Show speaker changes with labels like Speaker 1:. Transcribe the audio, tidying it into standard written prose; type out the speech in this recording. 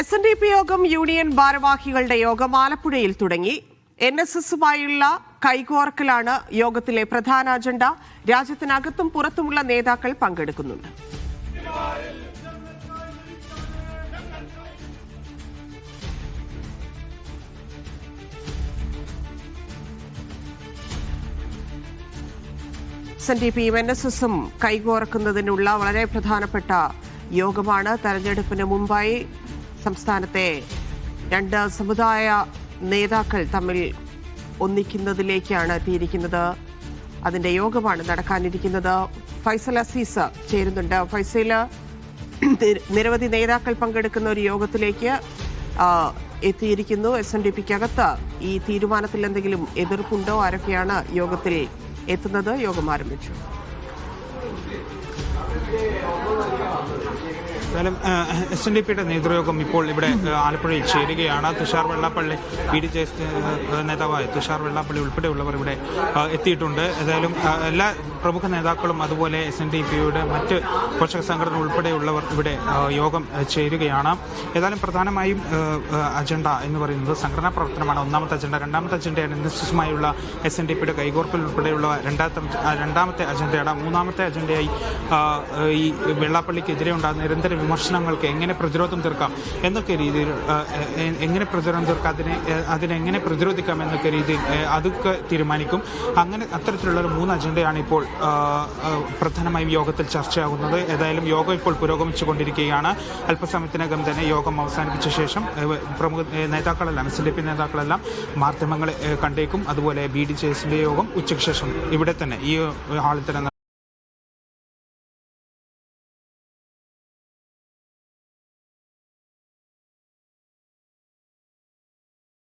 Speaker 1: SNDP യോഗം union ഭാരവാഹികളുടെ യോഗം ആലപ്പുഴയിൽ തുടങ്ങി. NSSുമായുള്ള കൈകോർക്കലാണ് യോഗത്തിലെ പ്രധാന അജണ്ട. രാജ്യത്തിനകത്തും പുറത്തുമുള്ള നേതാക്കൾ പങ്കെടുക്കുന്നുണ്ട്. SNDPയും NSSും കൈകോർക്കുന്നതിനുള്ള വളരെ പ്രധാനപ്പെട്ട യോഗമാണ്. തെരഞ്ഞെടുപ്പിന് മുമ്പായി സംസ്ഥാനത്തെ രണ്ട് സമുദായ നേതാക്കൾ തമ്മിൽ ഒന്നിക്കുന്നതിലേക്കാണ് എത്തിയിരിക്കുന്നത്. അതിന്റെ യോഗമാണ് നടക്കാനിരിക്കുന്നത്. ഫൈസൽ അസീസ് ചേരുന്നുണ്ട്. ഫൈസൽ, നിരവധി നേതാക്കൾ പങ്കെടുക്കുന്ന ഒരു യോഗത്തിലേക്ക് എത്തിയിരിക്കുന്നു. SNDPക്കകത്ത് ഈ തീരുമാനത്തിൽ എന്തെങ്കിലും എതിർപ്പുണ്ടോ? ആരൊക്കെയാണ് യോഗത്തിൽ എത്തുന്നത്? യോഗം ആരംഭിച്ചു.
Speaker 2: എന്തായാലും SNDPയുടെ നേതൃയോഗം ഇപ്പോൾ ഇവിടെ ആലപ്പുഴയിൽ ചേരുകയാണ്. തുഷാർ വെള്ളാപ്പള്ളി, BDJS നേതാവായ തുഷാർ വെള്ളാപ്പള്ളി ഉൾപ്പെടെയുള്ളവർ ഇവിടെ എത്തിയിട്ടുണ്ട്. ഏതായാലും എല്ലാ പ്രമുഖ നേതാക്കളും അതുപോലെ SNDPയുടെ മറ്റ് പോഷക സംഘടന ഉൾപ്പെടെയുള്ളവർ ഇവിടെ യോഗം ചേരുകയാണ്. ഏതായാലും പ്രധാനമായും അജണ്ട എന്ന് പറയുന്നത് സംഘടനാ പ്രവർത്തനമാണ് ഒന്നാമത്തെ അജണ്ട. രണ്ടാമത്തെ അജണ്ടയാണ് NSSുമായുള്ള SNDPയുടെ കൈകോർക്കൽ ഉൾപ്പെടെയുള്ള രണ്ടാമത്തെ അജണ്ടയാണ്. മൂന്നാമത്തെ അജണ്ടയായി ഈ വെള്ളാപ്പള്ളിക്കെതിരെ ഉണ്ടാകുന്ന നിരന്തര വിമർശനങ്ങൾക്ക് എങ്ങനെ പ്രതിരോധം തീർക്കാം എന്നൊക്കെ രീതിയിൽ അതിനെങ്ങനെ പ്രതിരോധിക്കാം എന്നൊക്കെ രീതിയിൽ അതൊക്കെ തീരുമാനിക്കും. അങ്ങനെ അത്തരത്തിലുള്ള ഒരു 3 അജണ്ടയാണ് ഇപ്പോൾ പ്രധാനമായും യോഗത്തിൽ ചർച്ചയാകുന്നത്. ഏതായാലും യോഗം ഇപ്പോൾ പുരോഗമിച്ചുകൊണ്ടിരിക്കുകയാണ്. അല്പസമയത്തിനകം തന്നെ യോഗം അവസാനിപ്പിച്ച ശേഷം പ്രമുഖ നേതാക്കളെല്ലാം SNDP നേതാക്കളെല്ലാം മാധ്യമങ്ങളെ കണ്ടേക്കും. അതുപോലെ BDJSന്റെ യോഗം ഉച്ചയ്ക്ക് ശേഷം ഇവിടെ തന്നെ ഈ ഹാളിൽ തന്നെ